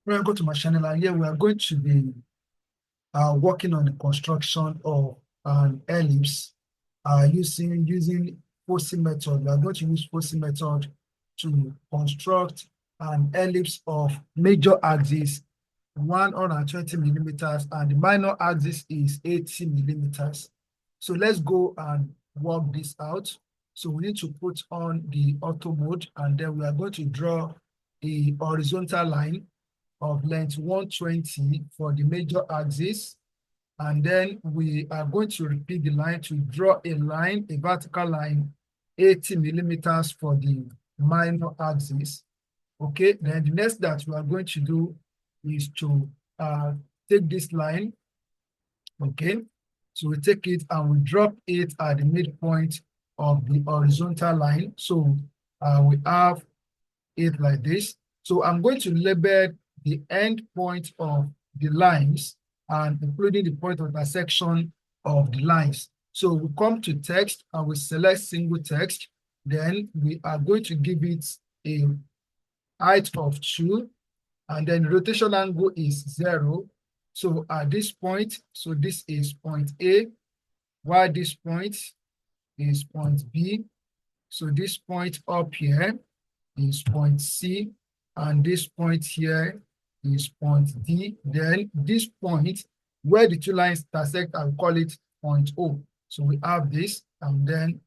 When I go to my channel, and here we are going to be working on the construction of an ellipse using Foci method. We are going to use Foci method to construct an ellipse of major axis 120 millimeters and the minor axis is 80 millimeters. So let's go and work this out. So we need to put on the auto mode and then we are going to draw a horizontal line of length 120 for the major axis. And then we are going to repeat the line to draw a line, a vertical line, 80 millimeters for the minor axis. Okay, then the next that we are going to do is to take this line, okay? So we take it and we drop it at the midpoint of the horizontal line. So we have it like this. So I'm going to label the end point of the lines and including the point of intersection of the lines. So we come to text and we select single text. Then we are going to give it a height of 2 and then rotation angle is 0. So at this point, so this is point A, while this point is point B. So this point up here is point C, and this point here is point D. Then this point where the two lines intersect, I'll call it point O. So we have this, and then,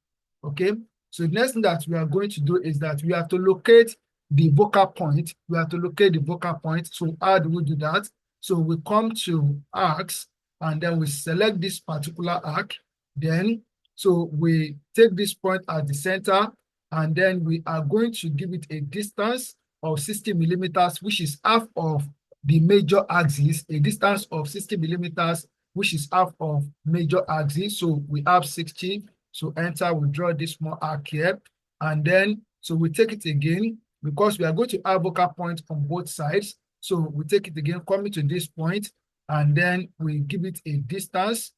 okay. So the next thing that we are going to do is that we have to locate the focal point. We have to locate the focal point. So how do we do that? So we come to arcs, and then we select this particular arc. Then, so we take this point as the center, and then we are going to give it a distance of 60 millimeters, which is half of the major axis, a distance of 60 millimeters, which is half of major axis. So we have 60. So enter, we draw this small arc here. And then, so we take it again, because we are going to have focal point on both sides. So we take it again, coming to this point, and then we give it a distance.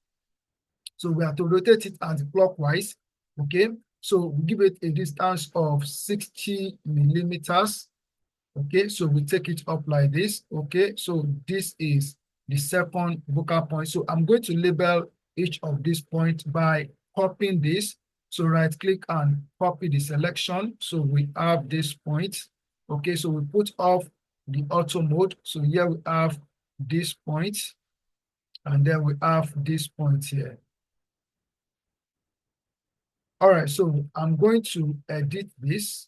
So we have to rotate it anti-clockwise, okay? So we give it a distance of 60 millimeters. Okay, so we take it up like this. Okay, so this is the second focal point. So I'm going to label each of these points by copying this. So right click and copy the selection. So we have this point. Okay, so we put off the auto mode. So here we have this point, and then we have this point here. All right, so I'm going to edit this.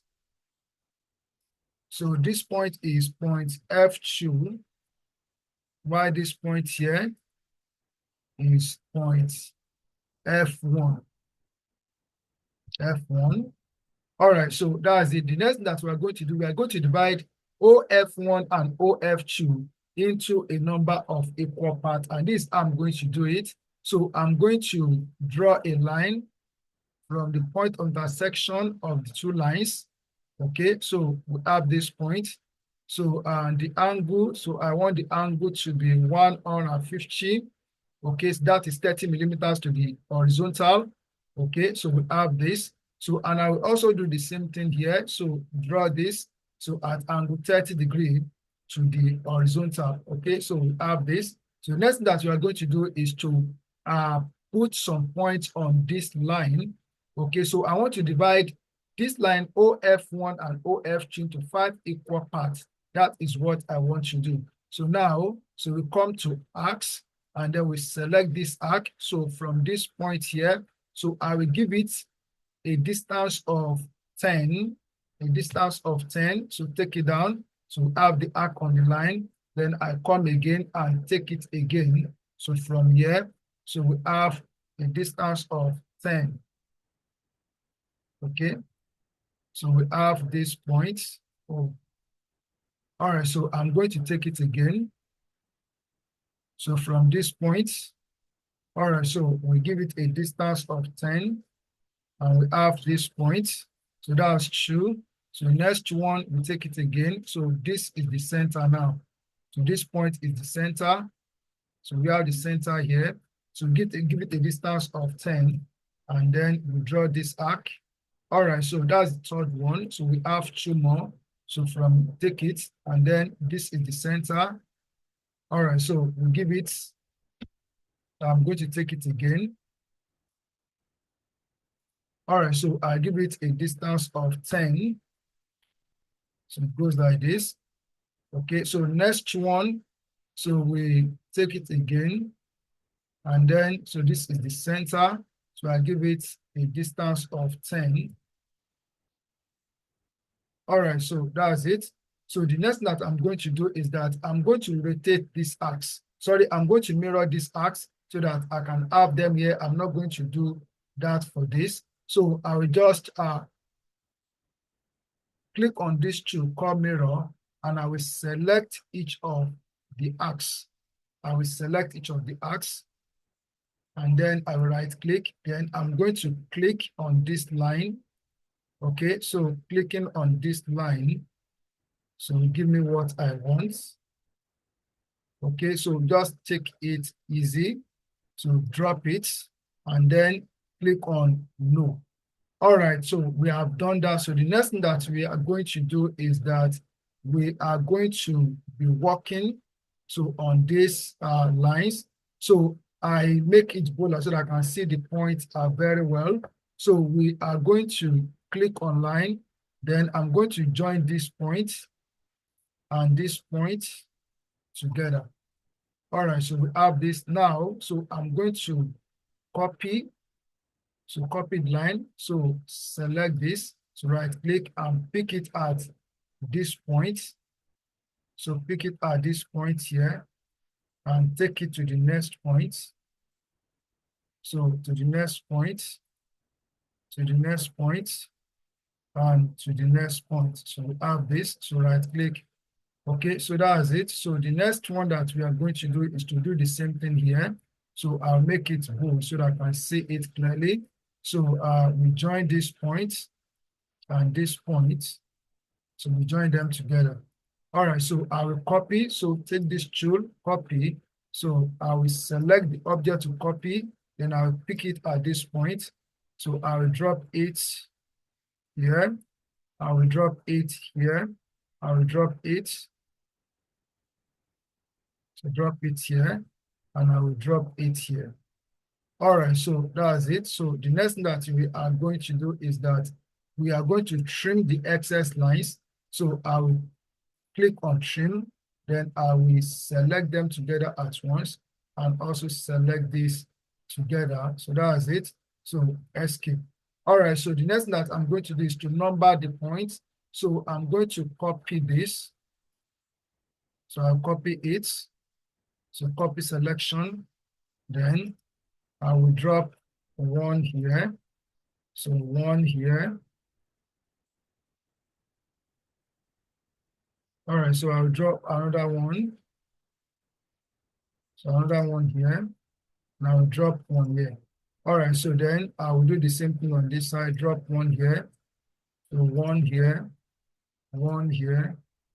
So this point is point F2, while this point here is point F1. F1. All right, so that's it. The next thing that we're going to do, we are going to divide OF1 and OF2 into a number of equal parts, and this I'm going to do it. So I'm going to draw a line from the point of intersection of the two lines. Okay, so we have this point. So the angle, so I want the angle to be 150. Okay, so that is 30 millimeters to the horizontal. Okay, so we have this. So, and I will also do the same thing here. So draw this. So at angle 30 degree to the horizontal. Okay, so we have this. So the next thing that we are going to do is to put some points on this line. Okay, so I want to divide this line OF1 and OF2 into 5 equal parts. That is what I want to do. So now, so we come to arcs, and then we select this arc. So from this point here, so I will give it a distance of 10, a distance of 10. So take it down. So we have the arc on the line. Then I come again and take it again. So from here, so we have a distance of 10. Okay. So we have this point. Oh. All right, so I'm going to take it again. So from this point, all right, so we give it a distance of 10, and we have this point. So that's 2. So the next one, we take it again. So this is the center now. So this point is the center. So we have the center here. So give it a distance of 10, and then we draw this arc. All right, so that's the third one. So we have 2 more. So take it, and then this is the center. All right, so we give it, I'm going to take it again. All right, so I give it a distance of 10. So it goes like this. Okay, so next one, so we take it again, and then, so this is the center. So I give it a distance of 10. All right, so that's it. So the next that I'm going to do is that I'm going to rotate this axe. Sorry, I'm going to mirror this axe so that I can have them here. I'm not going to do that for this. So I will just click on this tool called mirror, and I will select each of the axe. I will select each of the axe, and then I will right click. Then I'm going to click on this line. Okay, so clicking on this line, so give me what I want. Okay, so just take it easy. So drop it, and then click on no. All right, so we have done that. So the next thing that we are going to do is that we are going to be working on these lines. So I make it bolder so that I can see the points very well. So we are going to click on line. Then I'm going to join this point and this point together. All right, so we have this now. So I'm going to copy. So copy the line. So select this. So right click and pick it at this point. So pick it at this point here and take it to the next point. So to the next point, to the next point, and to the next point. So we have this. So right click. Okay, so that's it. So the next one that we are going to do is to do the same thing here. So I'll make it bold so that I can see it clearly. So we join this point and this point. So we join them together. All right, so I will copy. So take this tool, copy. So I will select the object to copy. Then I'll pick it at this point. So I will drop it here. I will drop it here. I will drop it. So drop it here, and I will drop it here. All right, so that's it. So the next thing that we are going to do is that we are going to trim the excess lines. So I will click on trim, then I will select them together at once and also select this together. So that's it. So escape. All right, so the next thing that I'm going to do is to number the points. So I'm going to copy this. So I'll copy it. So copy selection, then I will drop one here. So one here. All right, so I'll drop another one. So another one here. And I'll drop one here. All right, so then I will do the same thing on this side, drop one here. So one here,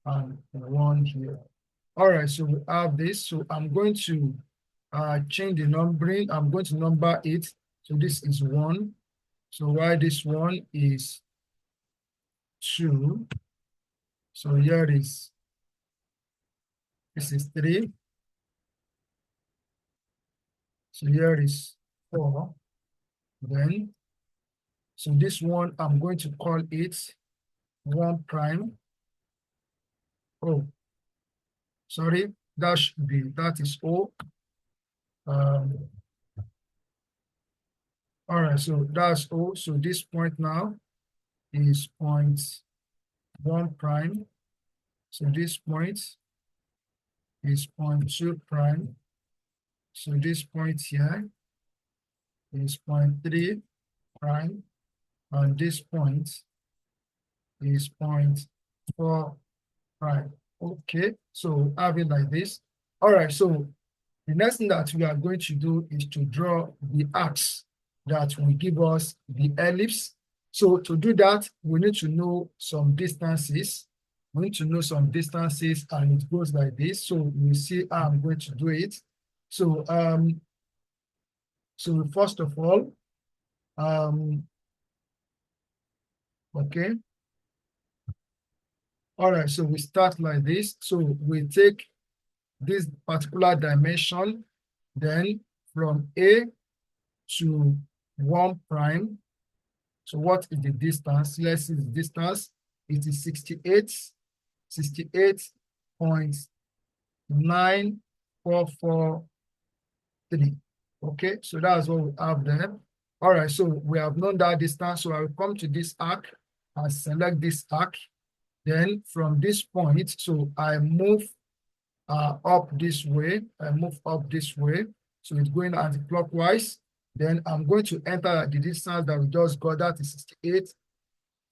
and one here. All right, so we have this. So I'm going to change the numbering. I'm going to number it. So this is one. So while this one is two. So here is, this is three. So here is four. Then, so this one, I'm going to call it one prime. Oh, sorry, that should be, that is O. All right, so that's O. So this point now is point one prime. So this point is point two prime. So this point here is point three prime. And this point is point four prime. Okay, so have it like this. All right, so the next thing that we are going to do is to draw the axe that will give us the ellipse. So to do that, we need to know some distances. We need to know some distances, and it goes like this. So you see how I'm going to do it. So so first of all, okay. All right, so we start like this. So we take this particular dimension, then from A to 1 prime. So what is the distance? Let's see the distance. It is 68.9443. Okay, so that's what we have there. All right, so we have known that distance. So I will come to this arc and select this arc. Then from this point, so I move up this way. I move up this way. So it's going anti-clockwise. Then I'm going to enter the distance that we just got. That is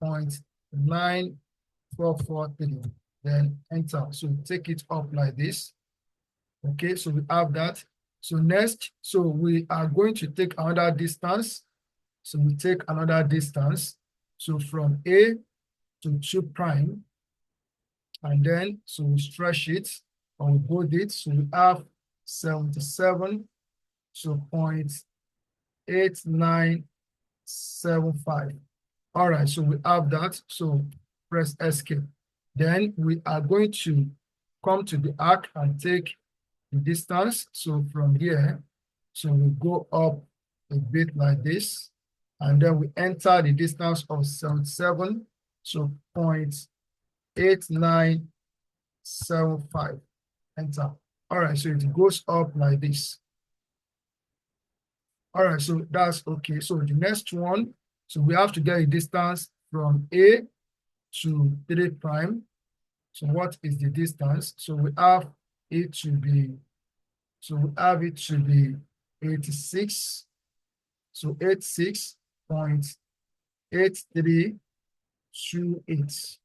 68.9443. Then enter. So take it up like this. Okay, so we have that. So next, so we are going to take another distance. So we take another distance. So from A to 2 prime. And then, so we stretch it or we hold it. So we have 77, so 0.8975. All right, so we have that. So press escape. Then we are going to come to the arc and take the distance. So from here, so we go up a bit like this. And then we enter the distance of 77, so 0.8975. Enter. All right, so it goes up like this. All right, so that's okay. So the next one, so we have to get a distance from A to 3 prime. So what is the distance? So we have it to be, so we have it to be 86, so 86.8328.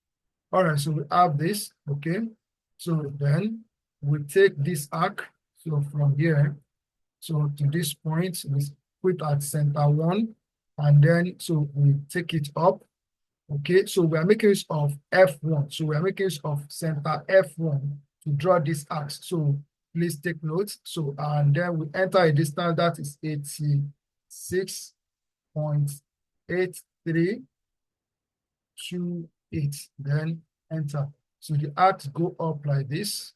All right, so we have this, okay? So then we take this arc, so from here, so to this point, we put at center 1, and then so we take it up, okay? So we are making use of F1. So we are making use of center F1 to draw this arc. So please take note. So, and then we enter a distance that is 86.8328. Then enter. So the arcs go up like this.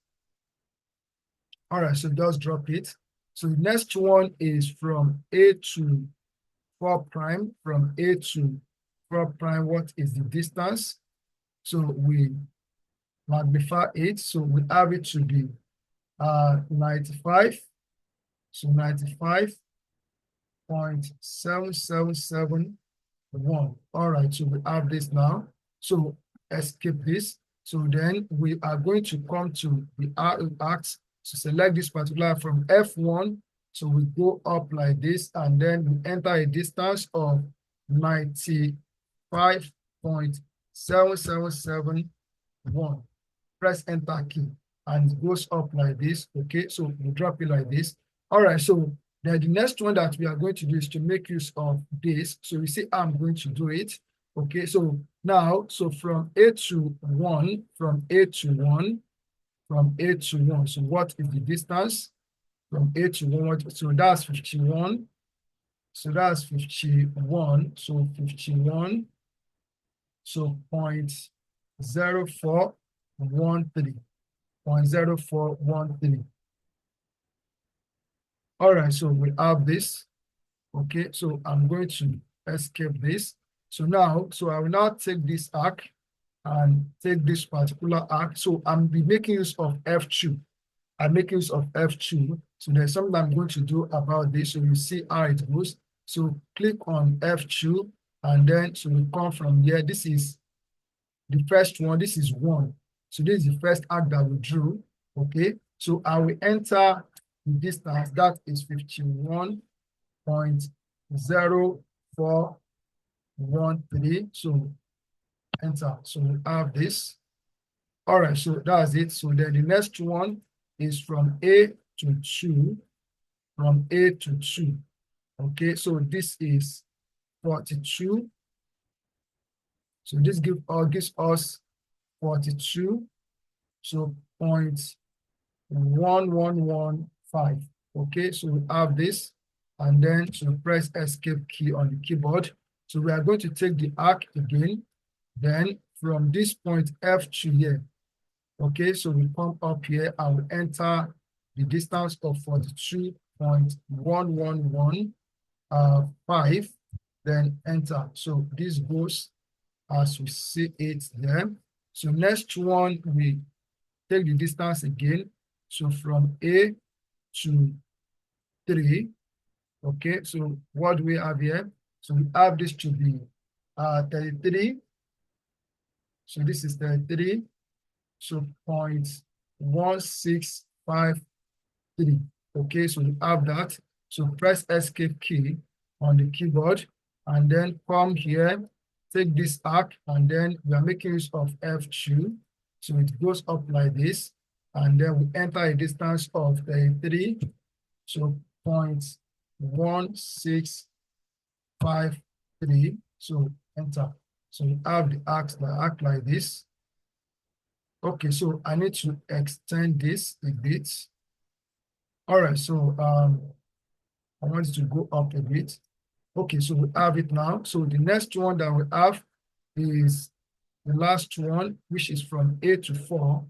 All right, so just drop it. So the next one is from A to 4 prime. From A to 4 prime, what is the distance? So we magnify it. So we have it to be 95. So 95.7771. All right, so we have this now. So escape this. So then we are going to come to the arcs. So select this particular from F1. So we go up like this, and then we enter a distance of 95.7771. Press enter key, and it goes up like this. Okay, so we drop it like this. All right, so then the next one that we are going to do is to make use of this. So you see I'm going to do it. Okay, so now, so from A to 1, from A to 1, from A to 1. So what is the distance? From A to 1, so that's 51. So that's 51. So 51. So 0.0413. 0.0413. All right, so we have this. Okay, so I'm going to escape this. So now, so I will now take this arc and take this particular arc. So I'm be making use of F2. I'm making use of F2. So there's something I'm going to do about this. So you see how it goes. So click on F2, and then so we come from here. This is the first one. This is 1. So this is the first arc that we drew. Okay, so I will enter the distance that is 51.0413. So enter. So we have this. All right, so that's it. So then the next one is from A to 2. From A to 2. Okay, so this is 42. So this gives us 42. So 0.1115. Okay, so we have this, and then so press escape key on the keyboard. So we are going to take the arc again. Then from this point F to here. Okay, so we come up here and we enter the distance of 42.1115, then enter. So this goes as we see it there. So next one, we take the distance again. So from A to 3. Okay, so what do we have here? So we have this to be 33. So this is 33. So 0.1653. Okay, so we have that. So press escape key on the keyboard and then come here, take this arc, and then we are making use of F2. So it goes up like this, and then we enter a distance of 33. So 0.1653. So enter. So we have the arc like this. Okay, so I need to extend this a bit. All right, so I want it to go up a bit. Okay, so we have it now. So the next one that we have is the last one, which is from A to 4.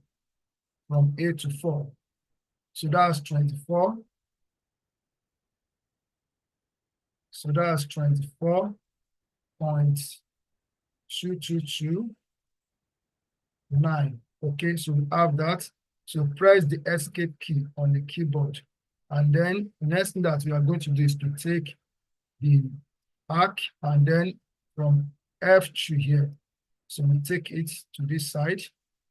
From A to 4. So that's 24. So that's 24.2229. Okay, so we have that. So press the escape key on the keyboard. And then the next thing that we are going to do is to take the arc and then from F to here. So we take it to this side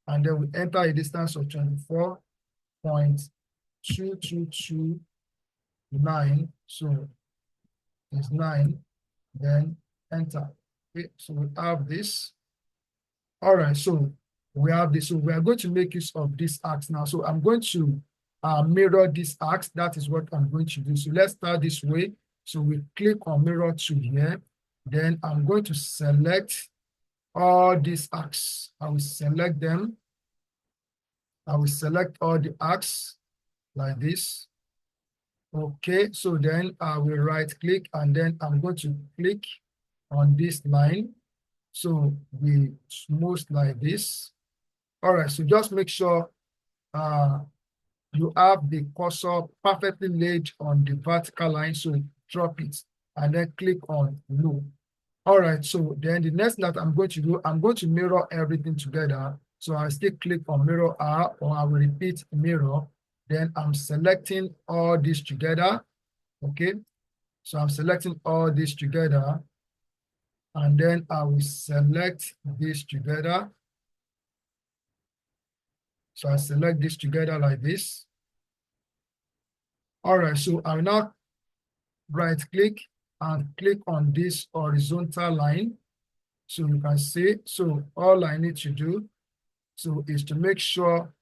and then we enter a distance of 24.2229. So it's 9, then enter. Okay, so we have this. All right, so we have this. So we are going to make use of this axe now. So I'm going to mirror this axe. That is what I'm going to do. So let's start this way. So we click on mirror to here. Then I'm going to select all these axes. I will select them. I will select all the axes like this. Okay, so then I will right click and then I'm going to click on this line. So we smooth like this. All right, so just make sure you have the cursor perfectly laid on the vertical line. So drop it and then click on no. All right, so then the next that I'm going to do, I'm going to mirror everything together. So I still click on mirror R, or I will repeat mirror. Then I'm selecting all this together. Okay, so I'm selecting all this together. And then I will select this together. So I select this together like this. All right, so I will now right click and click on this horizontal line. So you can see, so all I need to do is to make sure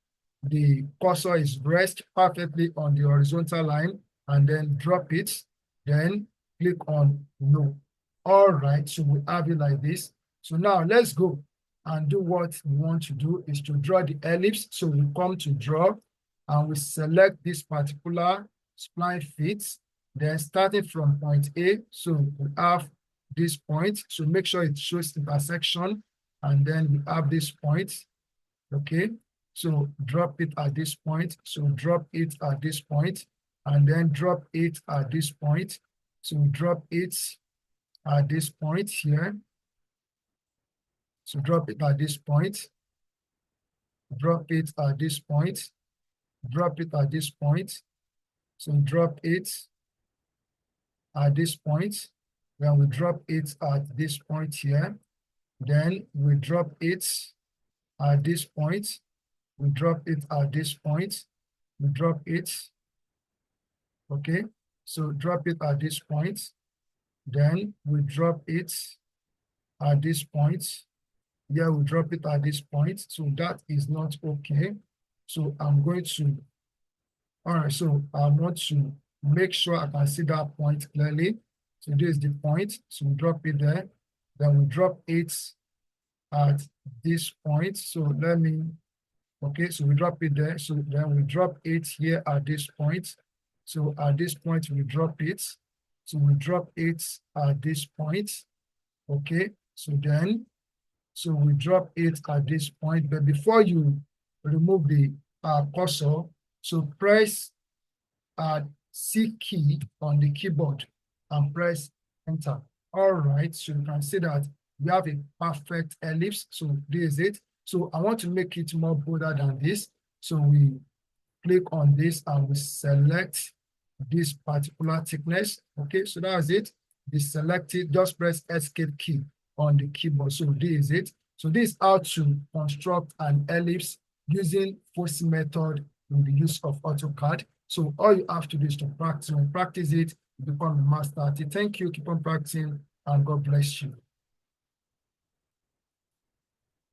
the cursor is rest perfectly on the horizontal line and then drop it, then click on no. All right, so we have it like this. So now let's go and do what we want to do is to draw the ellipse. So we come to draw and we select this particular spline fit. Then starting from point A, so we have this point. So make sure it shows intersection and then we have this point. Okay, so drop it at this point. So drop it at this point and then drop it at this point. So drop it at this point here. So drop it at this point. Drop it at this point. Drop it at this point. So drop it at this point. Then we drop it at this point here. Then we drop it at this point. We drop it at this point. We drop it. Okay, so drop it at this point. Then we drop it at this point. Yeah, we drop it at this point. So that is not okay. So I'm going to, all right, so I want to make sure I can see that point clearly. So this is the point. So we drop it there. Then we drop it at this point. So let me, okay, so we drop it there. So then we drop it here at this point. So at this point, we drop it. So we drop it at this point. Okay, so then So we drop it at this point, but before you remove the cursor, so press C key on the keyboard and press enter. All right, so you can see that we have a perfect ellipse. So this is it. So I want to make it more bolder than this. So we click on this and we select this particular thickness. Okay, so that's it. We select it, just press escape key on the keyboard. So this is it. So this is how to construct an ellipse using Foci method with the use of AutoCAD. So all you have to do is to practice. When you practice it, you become a master at it. Thank you. Keep on practicing and God bless you.